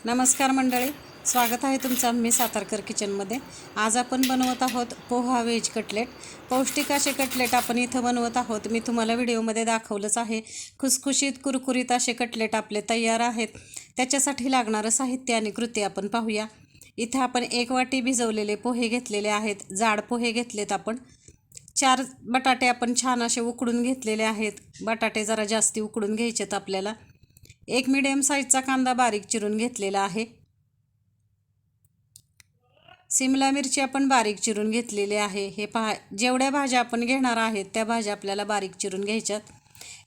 नमस्कार मंडळी, स्वागत आहे तुमचं मी सातारकर किचनमध्ये। आज आपण बनवत आहोत पोहा व्हेज कटलेट। पौष्टिक असे कटलेट आपण इथं बनवत आहोत। मी तुम्हाला व्हिडिओमध्ये दाखवलंच आहे। खुसखुशीत कुरकुरीत असे कटलेट आपले तयार आहेत। त्याच्यासाठी लागणारं साहित्य आणि कृती आपण पाहूया। इथं आपण 1 वाटी भिजवलेले पोहे घेतलेले आहेत। जाड पोहे घेतलेत आपण। 4 बटाटे आपण छान असे उकडून घेतलेले आहेत। बटाटे जरा जास्ती उकडून घ्यायचेत आपल्याला। 1 मीडियम साईजचा कांदा बारीक चिरून घेतलेला आहे। सिमला मिरची आपण बारीक चिरून घेतलेली आहे। हे पहा, जेवढ्या भाज्या आपण घेणार आहेत त्या भाज्या आपल्याला बारीक चिरून घ्यायच्यात।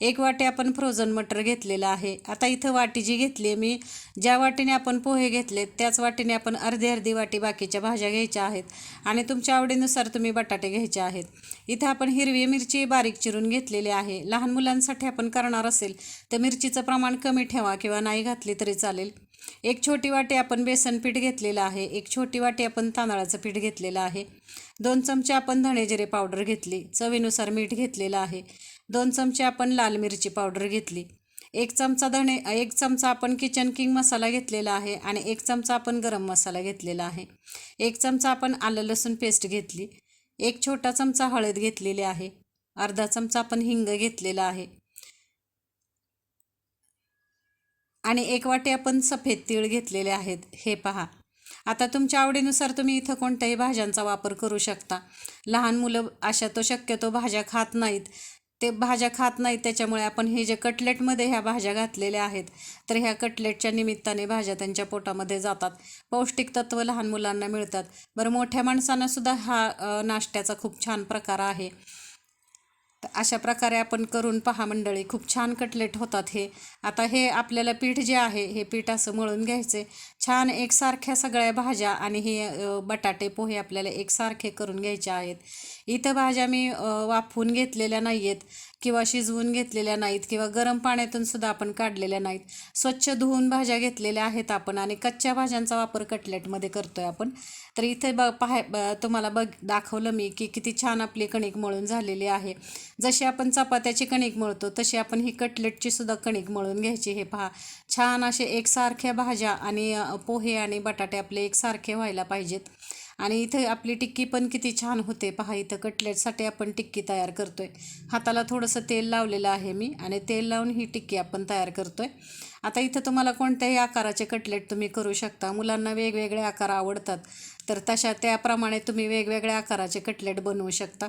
1 वाटी आपण फ्रोझन मटर घेतलेला आहे। आता इथं वाटी जी घेतली मी, ज्या वाटीने आपण पोहे घेतलेत त्याच वाटीने आपण अर्धी वाटी बाकीच्या भाज्या घ्यायच्या आहेत आणि तुमच्या आवडीनुसार तुम्ही बटाटे घ्यायचे आहेत। इथं आपण हिरवी मिरची बारीक चिरून घेतलेली आहे। लहान मुलांसाठी आपण करणार असेल तर मिरचीचं प्रमाण कमी ठेवा किंवा नाही घातली तरी चालेल। 1 छोटी वाटी आपण बेसन पीठ घेतलेलं आहे। 1 छोटी वाटी आपण तांदळाचं पीठ घेतलेलं आहे। 2 चमचे आपण धणे जिरे पावडर घेतली। चवीनुसार मीठ घेतलेलं आहे। 2 चमचे आपण लाल मिरची पावडर घेतली। 1 चमचा आपण किचन किंग मसाला घेतलेला आहे आणि 1 चमचा आपण गरम मसाला घेतलेला आहे। 1 चमचा आपण आलं लसूण पेस्ट घेतली। 1 छोटा चमचा हळद घेतलेली आहे। अर्धा चमचा आपण हिंग घेतलेला आहे आणि 1 वाटी आपण सफेद तीळ घेतलेले आहेत। हे पहा, आता तुमच्या आवडीनुसार तुम्ही इथं कोणत्याही भाज्यांचा वापर करू शकता। लहान मुलं तो शक्यतो भाज्या खात नाहीत, त्याच्यामुळे आपण हे जे कटलेटमध्ये ह्या भाज्या घातलेल्या आहेत तर ह्या कटलेटच्या निमित्ताने भाज्या त्यांच्या पोटामध्ये जातात। पौष्टिक तत्व लहान मुलांना मिळतात। बरं, मोठ्या माणसांना सुद्धा हा नाश्त्याचा खूप छान प्रकार आहे। तर अशा प्रकारे आपण करून पहा मंडळी, खूप छान कटलेट होतात हे। आता हे आपल्याला पीठ जे आहे हे पीठ असं मळून घ्यायचे छान एकसारख्या सगळ्या भाज्या आणि हे बटाटे पोहे आपल्याला एकसारखे करून घ्यायचे आहेत। इथं भाज्या मी वाफवून घेतलेल्या नाही आहेत किंवा शिजवून घेतलेल्या नाहीत किंवा गरम पाण्यातून सुद्धा आपण काढलेल्या नाहीत। स्वच्छ धुवून भाज्या घेतलेल्या आहेत आपण आणि कच्च्या भाज्यांचा वापर कटलेटमध्ये करतोय आपण। तर इथे तुम्हाला दाखवलं मी की किती छान आपली कणिक मळून झालेली आहे। जशी आपण चपात्याची कणिक मळतो तशी आपण ही कटलेटची सुद्धा कणिक मळून घ्यायची। हे पहा, छान असे एकसारख्या भाज्या आणि पोहे आणि बटाटे आपले एकसारखे व्हायला पाहिजेत। आणि इथे आपली टिक्की पण किती छान होते पहा। इथं कटलेटसाठी आपण टिक्की तयार करतोय। हाताला थोडंसं तेल लावलेलं आहे मी आणि तेल लावून ही टिक्की आपण तयार करतोय। आता इथं तुम्हाला कोणत्याही आकाराचे कटलेट तुम्ही करू शकता। मुलांना वेगवेगळे आकार आवडतात तर त्याप्रमाणे तुम्ही वेगवेगळ्या आकाराचे कटलेट बनवू शकता।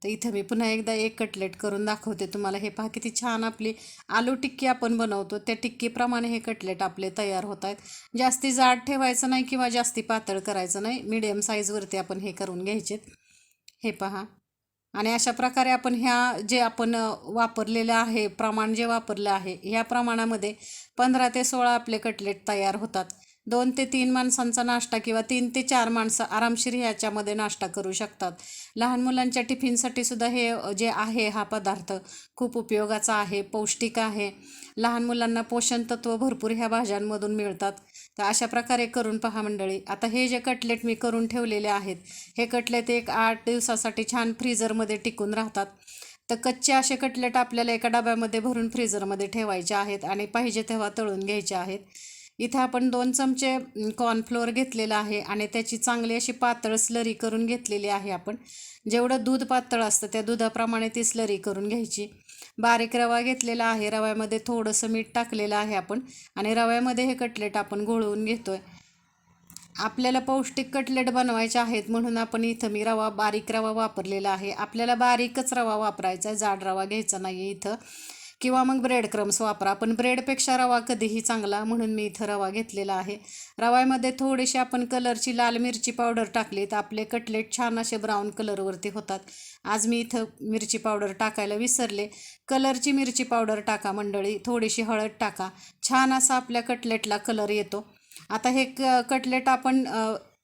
तर इथं मी पुन्हा एकदा एक कटलेट करून दाखवते तुम्हाला। हे पहा, किती छान आपली आलू टिक्की आपण बनवतो त्या टिक्कीप्रमाणे हे कटलेट आपले तयार होत आहेत। जास्ती जाड ठेवायचं नाही किंवा जास्ती पातळ करायचं नाही, मीडियम साईजवरती आपण हे करून घ्यायचे। हे पहा, आणि अशा प्रकारे आपण जे आपण वापरलेलं आहे प्रमाण जे वापरलं आहे ह्या प्रमाणामध्ये 15 ते 16 आपले कटलेट तयार होतात। 2 ते 3 माणसांचा नाश्ता किंवा 3 ते 4 माणसं आरामशीर ह्याच्यामध्ये नाश्ता करू शकतात। लहान मुलांच्या टिफिनसाठी सुद्धा हे जे आहे हा पदार्थ खूप उपयोगाचा आहे, पौष्टिक आहे। लहान मुलांना पोषण तत्व भरपूर ह्या भाज्यांमधून मिळतात। तर अशा प्रकारे करून पहा मंडळी। आता हे जे कटलेट मी करून ठेवलेले आहेत हे कटलेट 8 दिवसासाठी छान फ्रीजरमध्ये टिकून राहतात। तर कच्चे असे कटलेट आपल्याला एका डब्यामध्ये भरून फ्रीजरमध्ये ठेवायचे आहेत आणि पाहिजे तेव्हा तळून घ्यायचे आहेत। इथं आपण 2 चमचे कॉर्नफ्लोअर घेतलेलं आहे आणि त्याची चांगली अशी पातळ स्लरी करून घेतलेली आहे आपण। जेवढं दूध पातळ असतं त्या दुधाप्रमाणे ती स्लरी करून घ्यायची। बारीक रवा घेतलेला आहे, रव्यामध्ये थोडंसं मीठ टाकलेलं आहे आपण आणि रव्यामध्ये हे कटलेट आपण घोळवून घेतोय। आपल्याला पौष्टिक कटलेट बनवायचे आहेत म्हणून आपण इथं मी बारीक रवा वापरलेला आहे। आपल्याला बारीकच रवा वापरायचा आहे, जाड रवा घ्यायचा नाही इथं, किंवा मग ब्रेड क्रम्स वापरा, पण ब्रेडपेक्षा रवा कधीही चांगला म्हणून मी इथं रवा घेतलेला आहे। रव्यामध्ये थोडीशी आपण कलरची लाल मिरची पावडर टाकली तर आपले कटलेट छान असे ब्राऊन कलरवरती होतात। आज मी इथं मिरची पावडर टाकायला विसरले। कलरची मिरची पावडर टाका मंडळी, थोडीशी हळद टाका, छान असा आपल्या कटलेटला कलर येतो। आता हे कटलेट आपण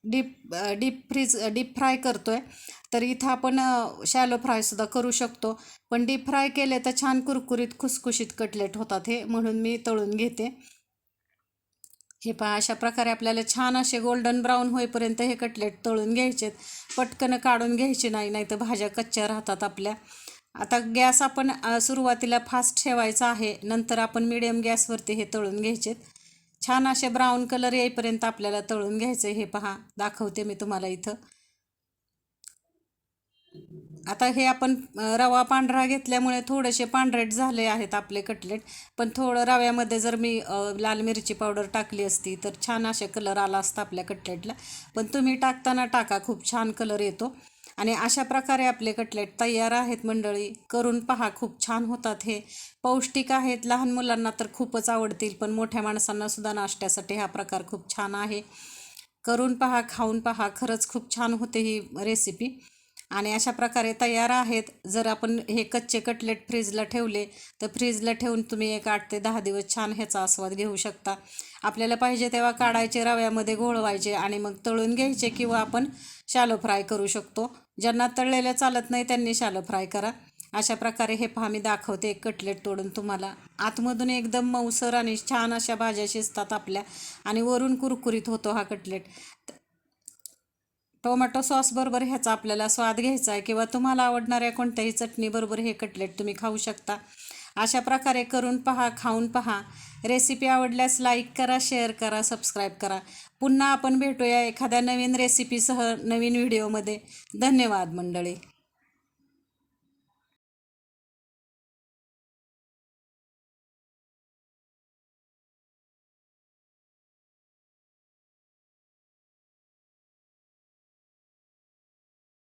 डीप फ्राय करतोय तर इथं आपण शॅलो फ्रायसुद्धा करू शकतो, पण डीप फ्राय केले तर छान कुरकुरीत खुसखुशीत कटलेट होतात हे, म्हणून मी तळून घेते। हे पहा, अशा प्रकारे आपल्याला छान असे गोल्डन ब्राऊन होईपर्यंत हे कटलेट तळून घ्यायचेत। पटकन काढून घ्यायचे नाही तर भाज्या कच्च्या राहतात आपल्या। आता गॅस आपण सुरुवातीला फास्ट ठेवायचा आहे, नंतर आपण मीडियम गॅसवरती हे तळून घ्यायचेत। छान असे ब्राऊन कलर येईपर्यंत आपल्याला तळून घ्यायचं. हे पहा, दाखवते मी तुम्हाला इथं. आता हे आपण रवा पांढरा घेतल्यामुळे थोडेसे पांढरेट झाले आहेत आपले कटलेट. पण थोडं रव्यामध्ये जर मी लाल मिरची पावडर टाकली असती तर छान असे कलर आला असता आपल्या कटलेटला. पण तुम्ही टाकताना टाका, खूप छान कलर येतो. आणि अशा प्रकारे आपले कटलेट तयार आहेत मंडळी. करून पहा, खूप छान होतात. हे पौष्टिक आहेत, लहान मुलांना तर खूपच आवडतील, पण मोठ्या माणसांना सुद्धा नाश्त्यासाठी हा प्रकार खूप छान आहे. करून पहा, खाऊन पहा, खरंच खूप छान होते ही रेसिपी. आणि अशा प्रकारे तयार आहेत. जर आपण हे कच्चे कटलेट फ्रीजला ठेवले तर फ्रीजला ठेवून तुम्ही एक 8 ते 10 दिवस छान ह्याचा आस्वाद घेऊ शकता. आपल्याला पाहिजे तेव्हा काढायचे, रव्यामध्ये घोळवायचे आणि मग तळून घ्यायचे, किंवा आपण शॅलो फ्राय करू शकतो. ज्यांना तळलेलं चालत नाही त्यांनी शॅलो फ्राय करा. अशा प्रकारे हे पहा, मी दाखवते एक कटलेट तोडून तुम्हाला. आतमधून एकदम मऊसर आणि छान अशा भाज्या शिजतात आपल्या, आणि वरून कुरकुरीत होतो हा कटलेट. टोमॅटो सॉसबरोबर ह्याचा आपल्याला स्वाद घ्यायचा आहे, किंवा तुम्हाला आवडणाऱ्या कोणत्याही चटणीबरोबर हे कटलेट तुम्ही खाऊ शकता. अशा प्रकारे करून पहा, खाऊन पहा. रेसिपी आवडल्यास लाईक करा, शेअर करा, सबस्क्राईब करा. पुन्हा आपण भेटूया एखाद्या नवीन रेसिपीसह नवीन व्हिडिओमध्ये. धन्यवाद मंडळी.